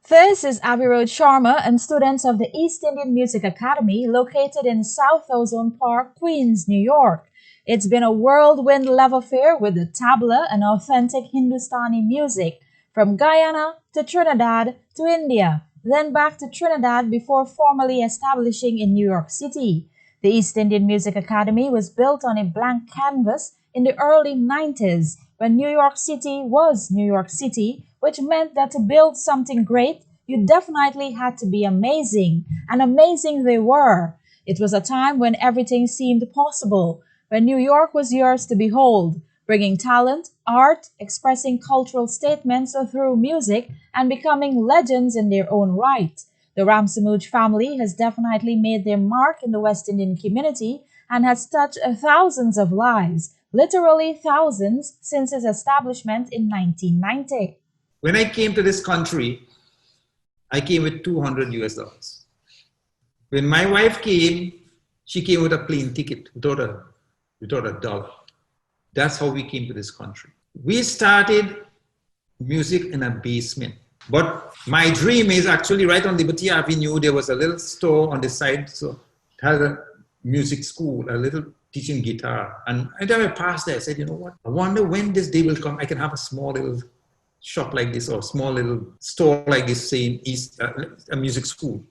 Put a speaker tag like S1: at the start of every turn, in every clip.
S1: This is Avirodh Sharma and students of the East Indian Music Academy located in South Ozone Park, Queens, New York. It's been a whirlwind love affair with the tabla and authentic Hindustani music, from Guyana to Trinidad to India, then back to Trinidad before formally establishing in New York City. The East Indian Music Academy was built on a blank canvas in the early 90s when New York City was New York City, which meant that to build something great, you definitely had to be amazing. And amazing they were. It was a time when everything seemed possible, when New York was yours to behold, bringing talent, art, expressing cultural statements through music, and becoming legends in their own right. The Ramsamooch family has definitely made their mark in the West Indian community and has touched thousands of lives, literally thousands, since its establishment in 1990.
S2: When I came to this country, I came with 200 US dollars. When my wife came, she came with a plane ticket without a dollar. That's how we came to this country. We started music in a basement. But my dream is actually right on Liberty Avenue, there was a little store on the side, so it had a music school, a little teaching guitar. And every time I passed there, I said, you know what? I wonder when this day will come, I can have a small little shop like this or a small little store like this, saying a music school.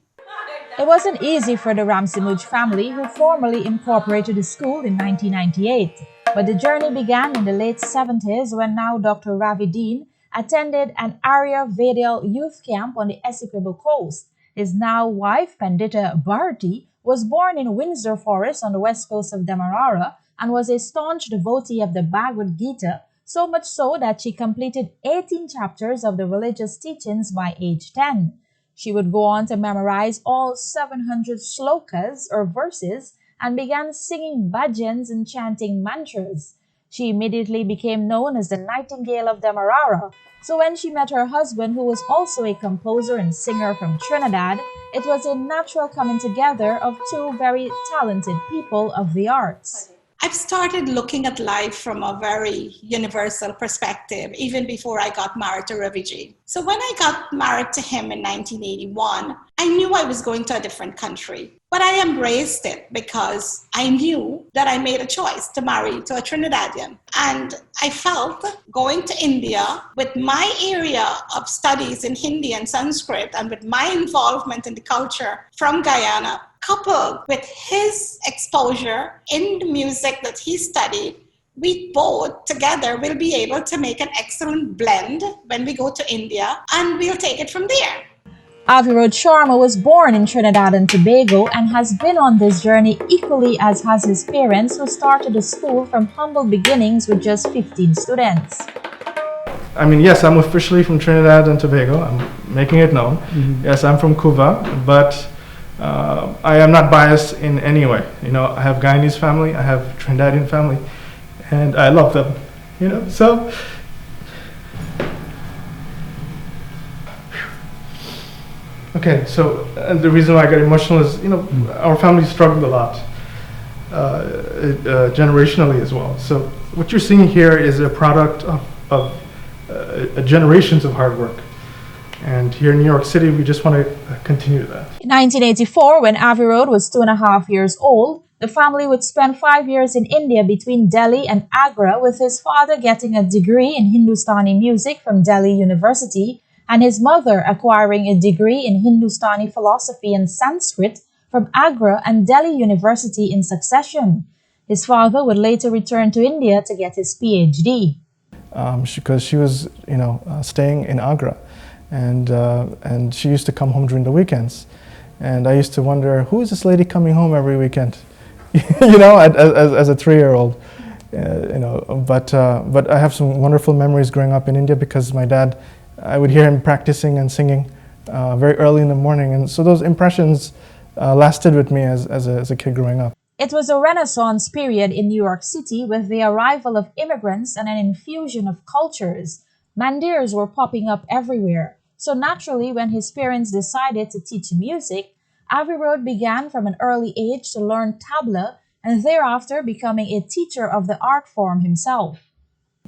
S1: It wasn't easy for the Ramsamooch family, who formally incorporated the school in 1998. But the journey began in the late 70s when now Dr. Ravi Dean attended an Ayurvedic youth camp on the Essequibo coast. His now wife, Pandita Bharati, was born in Windsor Forest on the west coast of Demerara and was a staunch devotee of the Bhagavad Gita, so much so that she completed 18 chapters of the religious teachings by age 10. She would go on to memorize all 700 slokas or verses and began singing bhajans and chanting mantras. She immediately became known as the Nightingale of Demerara. So when she met her husband, who was also a composer and singer from Trinidad, it was a natural coming together of two very talented people of the arts.
S3: I've started looking at life from a very universal perspective, even before I got married to Raviji. So when I got married to him in 1981, I knew I was going to a different country. But I embraced it because I knew that I made a choice to marry to a Trinidadian. And I felt going to India with my area of studies in Hindi and Sanskrit and with my involvement in the culture from Guyana, coupled with his exposure in the music that he studied, we both together will be able to make an excellent blend when we go to India, and we'll take it from there.
S1: Avirodh Sharma was born in Trinidad and Tobago and has been on this journey equally as has his parents, who started the school from humble beginnings with just 15 students.
S4: I mean, yes, I'm officially from Trinidad and Tobago. I'm making it known. Mm-hmm. Yes, I'm from Cuba, but I am not biased in any way. You know, I have Guyanese family, I have Trinidadian family, and I love them. You know, so. Okay, so the reason why I got emotional is, you know, our family struggled a lot, generationally as well. So what you're seeing here is a product of generations of hard work. And here in New York City, we just want to continue that.
S1: In 1984, when Avirodh was 2.5 years old, the family would spend 5 years in India between Delhi and Agra, with his father getting a degree in Hindustani music from Delhi University, and his mother acquiring a degree in Hindustani philosophy and Sanskrit from Agra and Delhi University in succession. His father would later return to India to get his PhD.
S4: Because she was, you know, staying in Agra, and she used to come home during the weekends, and I used to wonder, who is this lady coming home every weekend? You know, as a 3-year-old, you know. But I have some wonderful memories growing up in India because my dad, I would hear him practicing and singing very early in the morning. And so those impressions lasted with me as a kid growing up.
S1: It was a renaissance period in New York City with the arrival of immigrants and an infusion of cultures. Mandirs were popping up everywhere. So naturally, when his parents decided to teach music, Avirodh began from an early age to learn tabla and thereafter becoming a teacher of the Artform himself.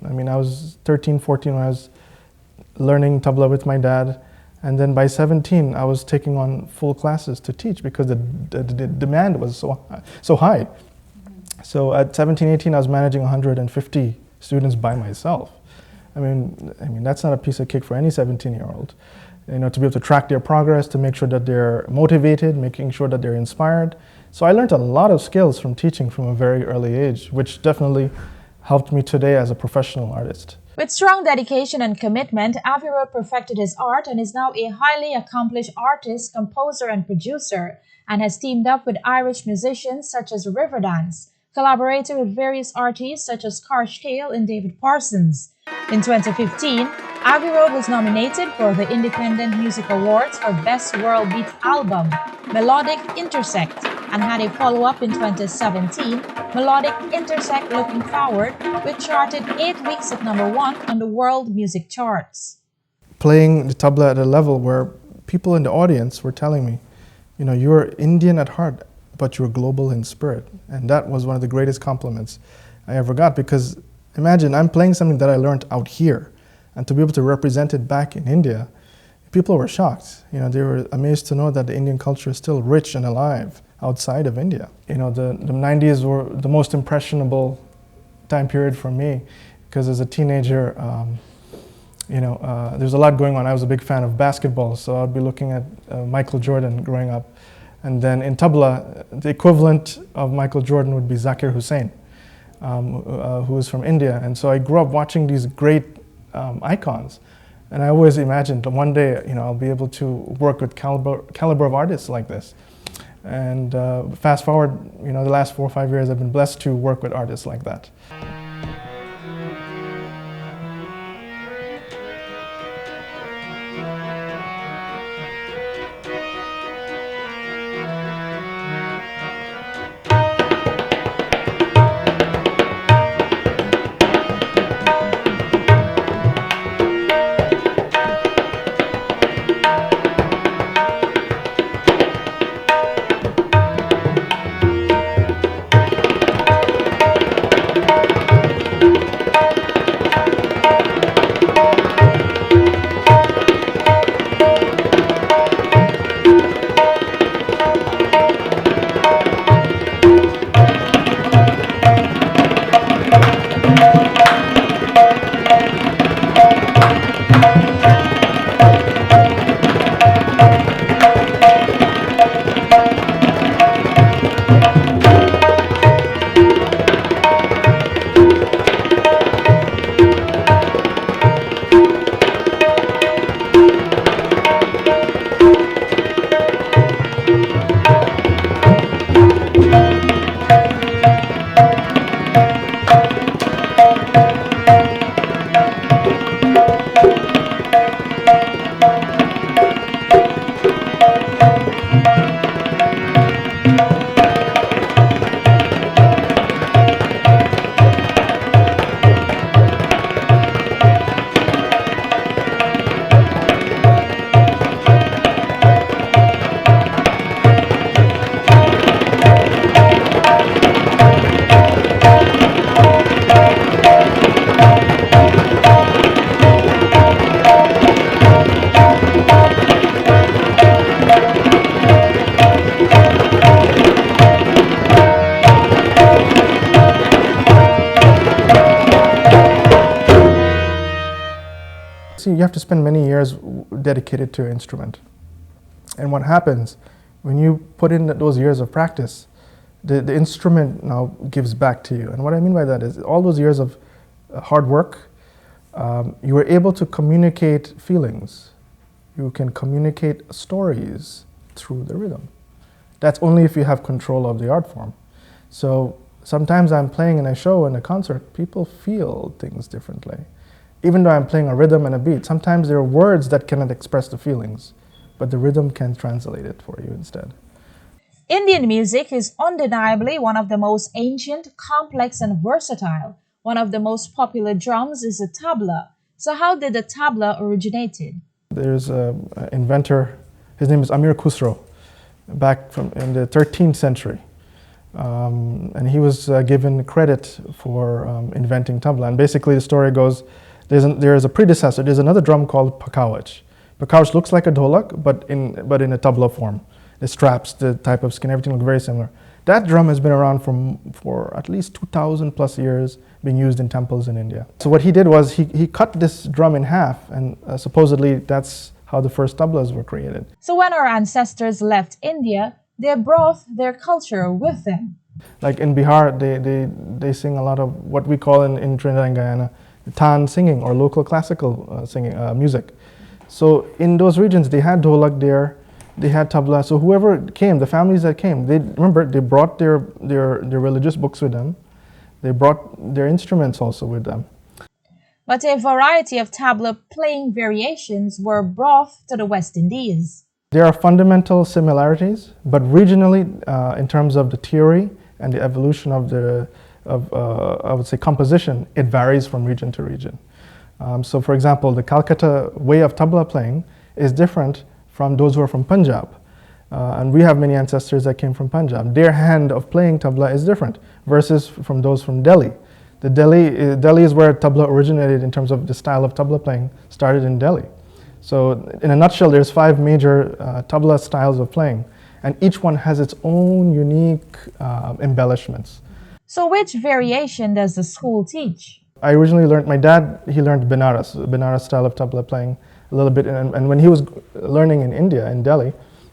S4: I mean, I was 13, 14 when I was learning tabla with my dad, And then by 17, I was taking on full classes to teach because the demand was so high. So at 17, 18, I was managing 150 students by myself. I mean, that's not a piece of cake for any 17-year-old. You know, to be able to track their progress, to make sure that they're motivated, making sure that they're inspired. So I learned a lot of skills from teaching from a very early age, which definitely helped me today as a professional artist.
S1: With strong dedication and commitment, Avirodh perfected his art and is now a highly accomplished artist, composer, and producer, and has teamed up with Irish musicians such as Riverdance, collaborated with various artists such as Karsh Kale and David Parsons. In 2015, Avirodh was nominated for the Independent Music Awards for Best World Beat Album, Melodic Intersect, and had a follow-up in 2017, Melodic Intersect Looking Forward, which charted 8 weeks at #1 on the world music charts.
S4: Playing the tabla at a level where people in the audience were telling me, you know, you're Indian at heart, but you're global in spirit. And that was one of the greatest compliments I ever got, because imagine I'm playing something that I learned out here, and to be able to represent it back in India, people were shocked. You know, they were amazed to know that the Indian culture is still rich and alive outside of India. You know, the 90s were the most impressionable time period for me, because as a teenager, there's a lot going on. I was a big fan of basketball, so I'd be looking at Michael Jordan growing up. And then in tabla, the equivalent of Michael Jordan would be Zakir Hussain, who is from India. And so I grew up watching these great icons. And I always imagined that one day, you know, I'll be able to work with caliber of artists like this. And fast forward, you know, the last 4 or 5 years, I've been blessed to work with artists like that. See, you have to spend many years dedicated to an instrument. And what happens when you put in those years of practice, the instrument now gives back to you. And what I mean by that is all those years of hard work, you were able to communicate feelings. You can communicate stories through the rhythm. That's only if you have control of the art form. So sometimes I'm playing in a show, in a concert, people feel things differently. Even though I'm playing a rhythm and a beat, sometimes there are words that cannot express the feelings, but the rhythm can translate it for you instead.
S1: Indian music is undeniably one of the most ancient, complex, and versatile. One of the most popular drums is the tabla. So how did the tabla originated?
S4: There's an inventor, his name is Amir Khusro, back in the 13th century. And he was given credit for inventing tabla. And basically the story goes, there is a predecessor, there's another drum called pakawach. Bakar, which looks like a dholak, but in a tabla form. The straps, the type of skin, everything look very similar. That drum has been around for at least 2,000 plus years, being used in temples in India. So what he did was he cut this drum in half, and supposedly that's how the first tablas were created.
S1: So when our ancestors left India, they brought their culture with them.
S4: Like in Bihar, they sing a lot of what we call in Trinidad and Guyana, Tan singing or local classical singing music. So in those regions, they had dholak there, they had tabla. So whoever came, the families that came, they brought their religious books with them. They brought their instruments also with them.
S1: But a variety of tabla playing variations were brought to the West Indies.
S4: There are fundamental similarities, but regionally, in terms of the theory and the evolution of I would say composition, it varies from region to region. So for example, the Calcutta way of tabla playing is different from those who are from Punjab. And we have many ancestors that came from Punjab. Their hand of playing tabla is different versus from those from Delhi. Delhi is where tabla originated in terms of the style of tabla playing, started in Delhi. So in a nutshell, there's 5 major tabla styles of playing, and each one has its own unique embellishments.
S1: So which variation does the school teach?
S4: I originally learned, my dad, he learned Benares style of tabla playing a little bit, and when he was learning in India, in Delhi,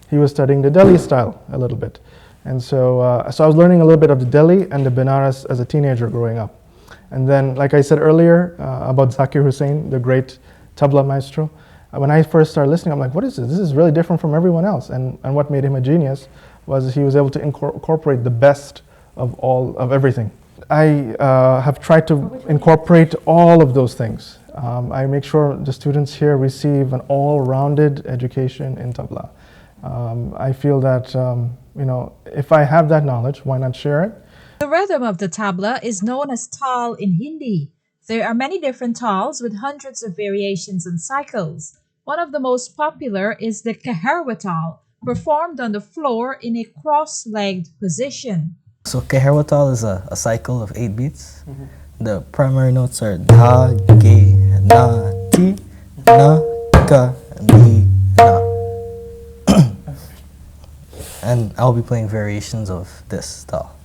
S4: he was studying the Delhi style a little bit. And so, so I was learning a little bit of the Delhi and the Benares as a teenager growing up. And then, like I said earlier about Zakir Hussain, the great tabla maestro, when I first started listening, I'm like, what is this? This is really different from everyone else. And what made him a genius was he was able to incorporate the best of everything. I have tried to incorporate all of those things. I make sure the students here receive an all-rounded education in tabla. I feel that, if I have that knowledge, why not share it?
S1: The rhythm of the tabla is known as Taal in Hindi. There are many different Taals with hundreds of variations and cycles. One of the most popular is the Keherwa Taal, performed on the floor in a cross-legged position.
S5: So Keherwa Taal is a cycle of 8 beats. The primary notes are da, ge, na, ti, na, ka, ni, na. And I'll be playing variations of this Taal.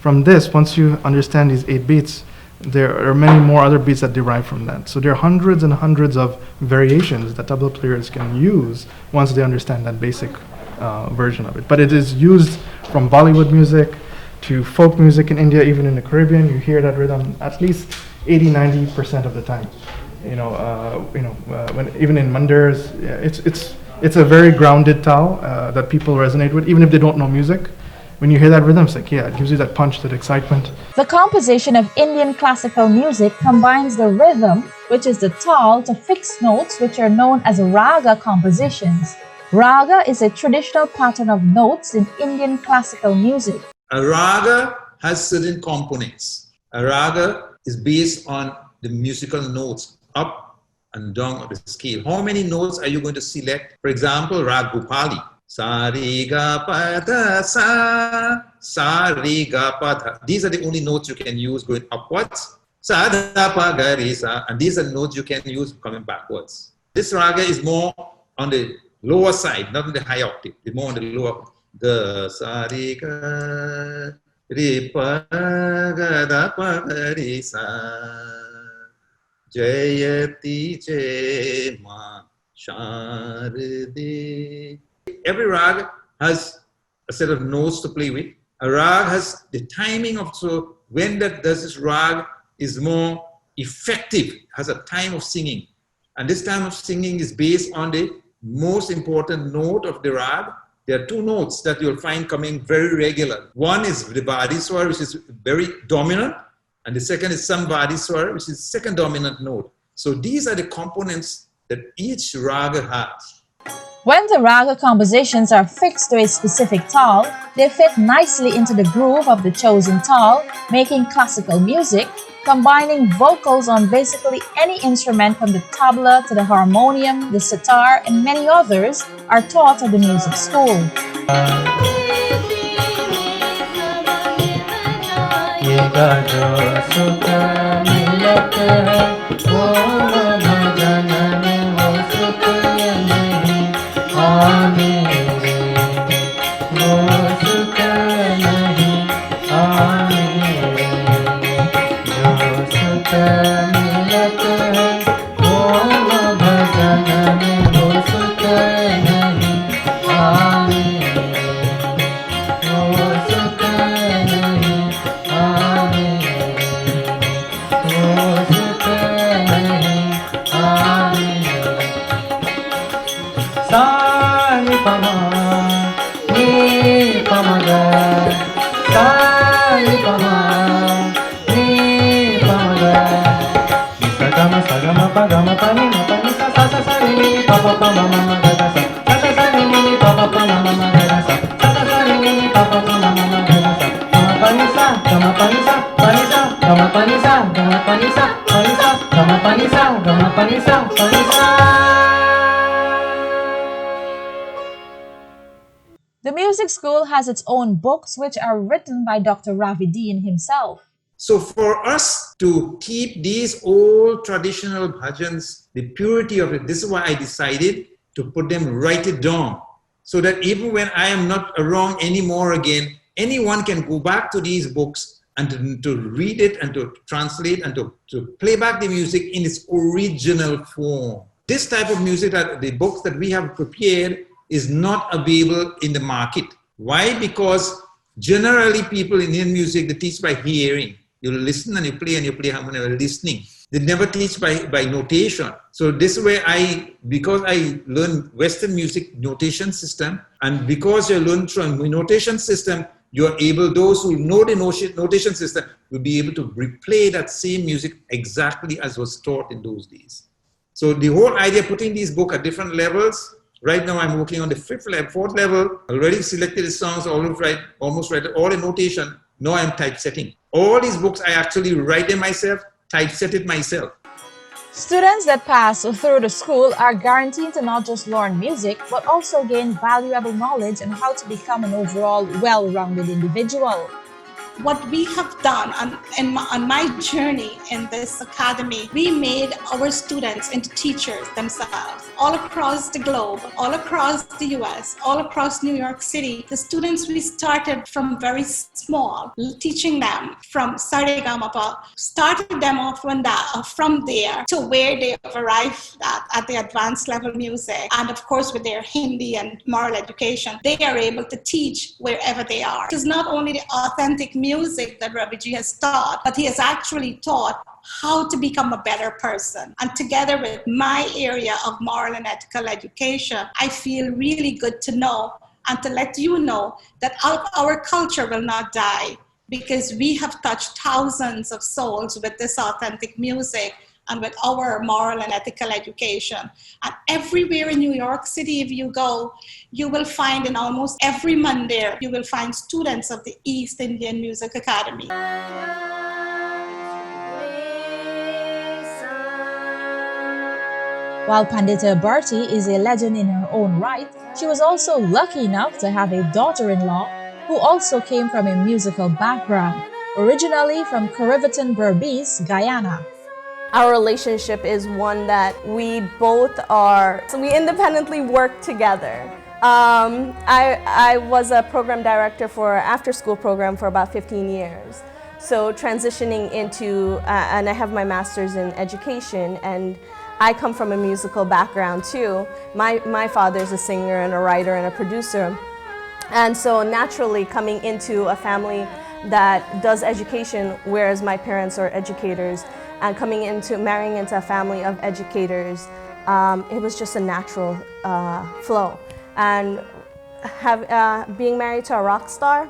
S4: From this, once you understand these 8 beats, there are many more other beats that derive from that. So there are hundreds and hundreds of variations that tabla players can use once they understand that basic version of it. But it is used from Bollywood music to folk music in India, even in the Caribbean. You hear that rhythm at least 80-90% of the time. Even in manders, it's a very grounded Taal that people resonate with, even if they don't know music. When you hear that rhythm, it's like, yeah, it gives you that punch, that excitement.
S1: The composition of Indian classical music combines the rhythm, which is the Taal, to fixed notes, which are known as Raaga compositions. Raaga is a traditional pattern of notes in Indian classical music.
S2: A raga has certain components. A raga is based on the musical notes, up and down of the scale. How many notes are you going to select? For example, Rag Bhupali. Sa re ga pa da sa re ga pa da. These are the only notes you can use going upwards. Sa da pa ga re sa, and these are notes you can use coming backwards. This raga is more on the lower side, not on the high octave. It's more on the lower. Da sa re ga re pa ga da pa ga re sa. Jayati jay ma sharde. Every rag has a set of notes to play with. A rag has the timing of, so when that does this rag is more effective, has a time of singing. And this time of singing is based on the most important note of the rag. There are two notes that you'll find coming very regular. One is the Vadi Swar, which is very dominant, and the second is Samvadi Swar, which is second dominant note. So these are the components that each raga has.
S1: When the raga compositions are fixed to a specific taal, they fit nicely into the groove of the chosen taal, making classical music. Combining vocals on basically any instrument from the tabla to the harmonium, the sitar, and many others are taught at the music school. The music school has its own books which are written by Dr. Ravideen himself.
S2: So for us to keep these old traditional bhajans, the purity of it, this is why I decided to put them, write it down, so that even when I am not around anymore again, anyone can go back to these books and to read it and to translate and to play back the music in its original form. This type of music, that the books that we have prepared, is not available in the market. Why? Because generally people in Indian music, they teach by hearing. You listen and you play harmony by listening. They never teach by notation. So this way because I learned Western music notation system, and because you learn from notation system, you're able, those who know the notation system will be able to replay that same music exactly as was taught in those days. So the whole idea of putting these books at different levels, right now I'm working on the fourth level, already selected the songs, almost write all the notation. Now I'm typesetting. All these books, I actually write them myself, typeset it myself.
S1: Students that pass through the school are guaranteed to not just learn music, but also gain valuable knowledge on how to become an overall well-rounded individual.
S3: What we have done on my journey in this academy, we made our students into teachers themselves. All across the globe, all across the US, all across New York City, the students, we started from very small, teaching them from Saregamapa, started them off from there to where they have arrived at the advanced level music. And of course, with their Hindi and moral education, they are able to teach wherever they are. It is not only the authentic music that Raviji has taught, but he has actually taught how to become a better person. And together with my area of moral and ethical education, I feel really good to know and to let you know that our culture will not die, because we have touched thousands of souls with this authentic music and with our moral and ethical education. And everywhere in New York City, if you go, you will find in almost every mandir, you will find students of the East Indian Music Academy.
S1: While Pandita Bharti is a legend in her own right, she was also lucky enough to have a daughter-in-law who also came from a musical background, originally from Keherwa, Berbice, Guyana.
S6: Our relationship is one that we both are, so we independently work together. I was a program director for an after-school program for about 15 years. So transitioning into, and I have my master's in education, and I come from a musical background too. My father's a singer and a writer and a producer. And so naturally coming into a family that does education, whereas my parents are educators, and marrying into a family of educators, it was just a natural flow. And being married to a rock star,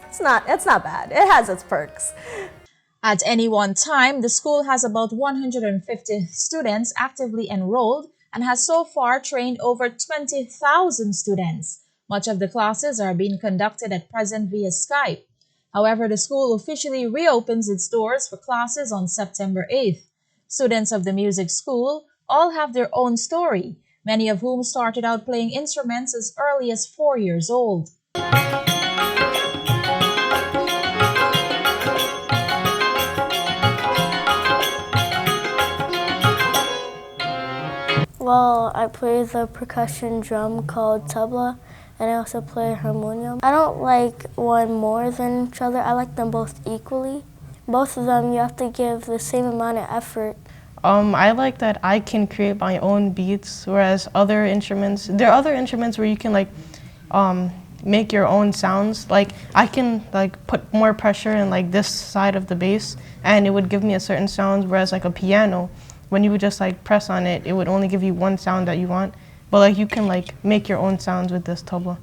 S6: it's not bad. It has its perks.
S1: At any one time, the school has about 150 students actively enrolled and has so far trained over 20,000 students. Much of the classes are being conducted at present via Skype. However, the school officially reopens its doors for classes on September 8th. Students of the music school all have their own story, many of whom started out playing instruments as early as 4 years old.
S7: Well, I play the percussion drum called tabla, and I also play harmonium. I don't like one more than each other. I like them both equally. Both of them, you have to give the same amount of effort.
S8: I like that I can create my own beats, whereas other instruments, there are other instruments where you can like make your own sounds. Like I can like put more pressure in like this side of the bass, and it would give me a certain sound, whereas like a piano, when you would just like press on it, it would only give you one sound that you want. But like you can like make your own sounds with this tabla.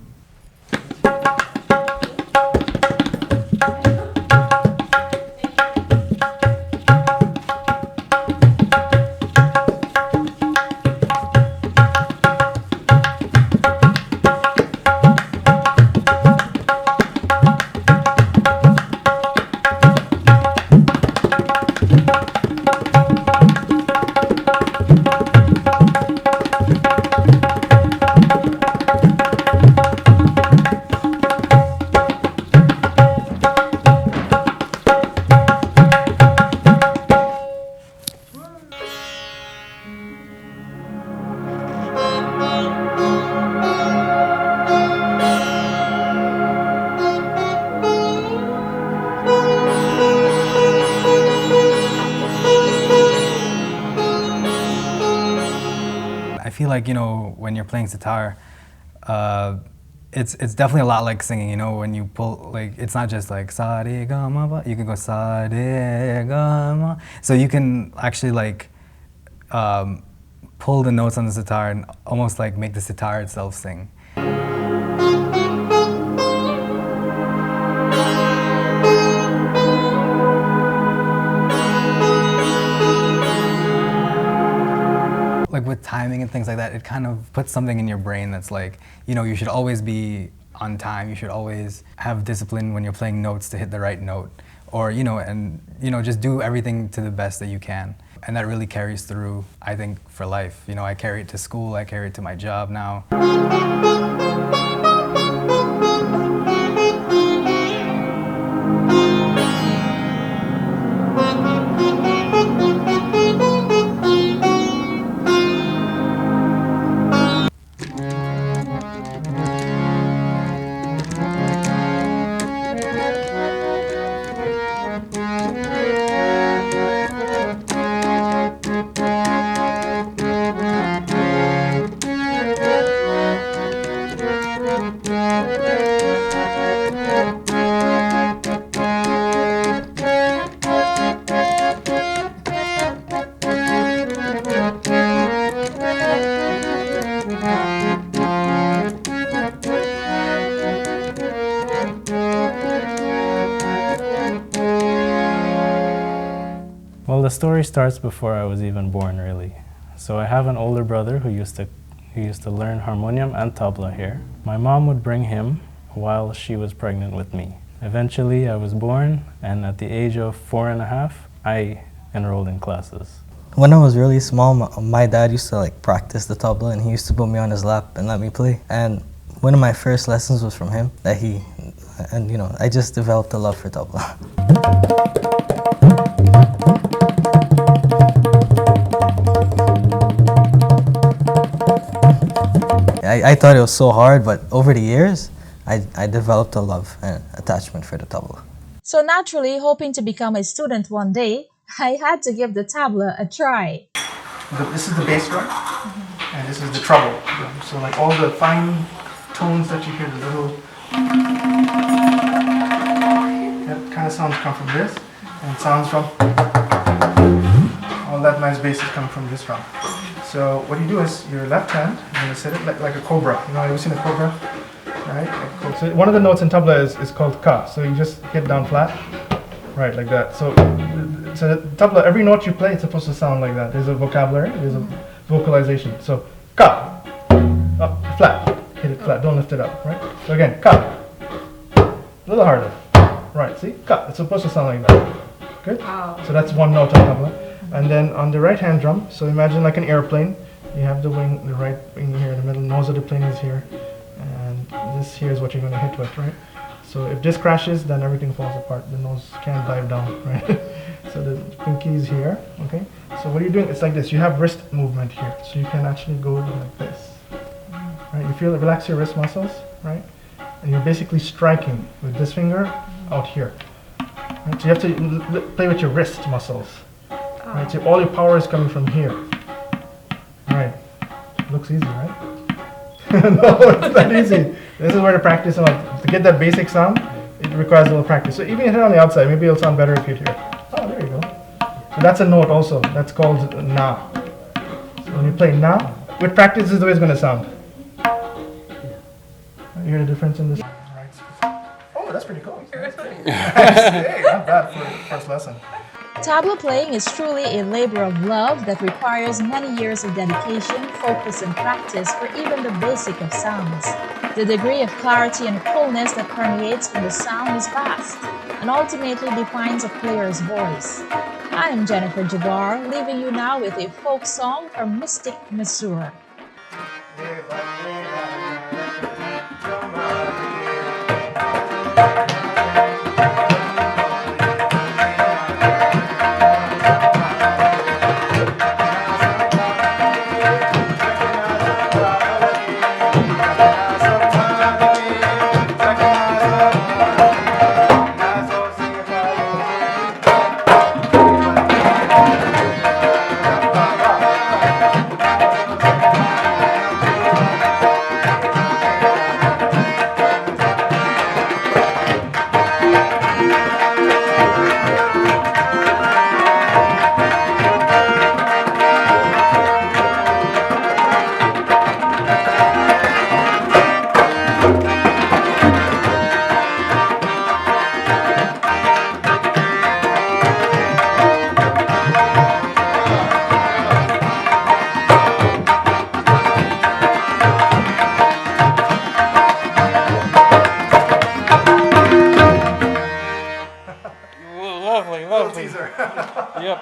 S9: I feel like, when you're playing sitar, it's definitely a lot like singing, when you pull, like, it's not just like sa re ga ma pa, you can go sa re ga ma. So you can actually like pull the notes on the sitar and almost like make the sitar itself sing. Like with timing and things like that, it kind of puts something in your brain that's like, you should always be on time, you should always have discipline when you're playing notes to hit the right note, or, just do everything to the best that you can. And that really carries through, I think, for life. I carry it to school, I carry it to my job now.
S4: Well, the story starts before I was even born, really. So I have an older brother who used to learn harmonium and tabla here. My mom would bring him while she was pregnant with me. Eventually, I was born, and at the age of 4.5, I enrolled in classes.
S5: When I was really small, my dad used to like practice the tabla, and he used to put me on his lap and let me play. And one of my first lessons was from him. I just developed a love for tabla. I thought it was so hard, but over the years, I developed a love and attachment for the tabla.
S1: So naturally, hoping to become a student one day, I had to give the tabla a try.
S4: This is the bass drum, and this is the treble drum. So like all the fine tones that you hear, the little that kind of sounds come from this, and sounds from all that nice bass is coming from this drum. So what you do is your left hand, you're going to set it like a cobra. You know, have you seen a cobra? Right? Like, so one of the notes in tabla is called ka. So you just hit down flat, right, like that. So tabla, every note you play, it's supposed to sound like that. There's a vocabulary, there's a vocalization. So ka, up, flat, hit it flat, don't lift it up, right? So again, ka, a little harder, right? See, ka, it's supposed to sound like that. Good. Wow. So that's one note on tabla. And then on the right hand drum, so imagine like an airplane. You have the wing, the right wing here, the middle nose of the plane is here, and this here is what you're going to hit with, right? So if this crashes, then everything falls apart. The nose can't dive down, right? So the pinky is here, okay? So what you're doing, it's like this. You have wrist movement here, so you can actually go like this, right? You feel it, relax your wrist muscles, right? And you're basically striking with this finger out here, right? So you have to play with your wrist muscles. Right, so all your power is coming from here. Right. Looks easy, right? No, it's not easy. This is where to practice on. To get that basic sound, it requires a little practice. So even if you hit it on the outside, maybe it'll sound better if you hear it. Oh, there you go. So that's a note also. That's called na. So when you play na, with practice, this is the way it's going to sound. You hear the difference in this? Right. Oh, that's pretty cool. Hey, not bad for the first lesson.
S1: Tabla playing is truly a labor of love that requires many years of dedication, focus, and practice for even the basic of sounds. The degree of clarity and fullness that permeates from the sound is vast and ultimately defines a player's voice. I am Jennifer Jagar, leaving you now with a folk song from Mystic Missouri.
S10: Lovely. Yep.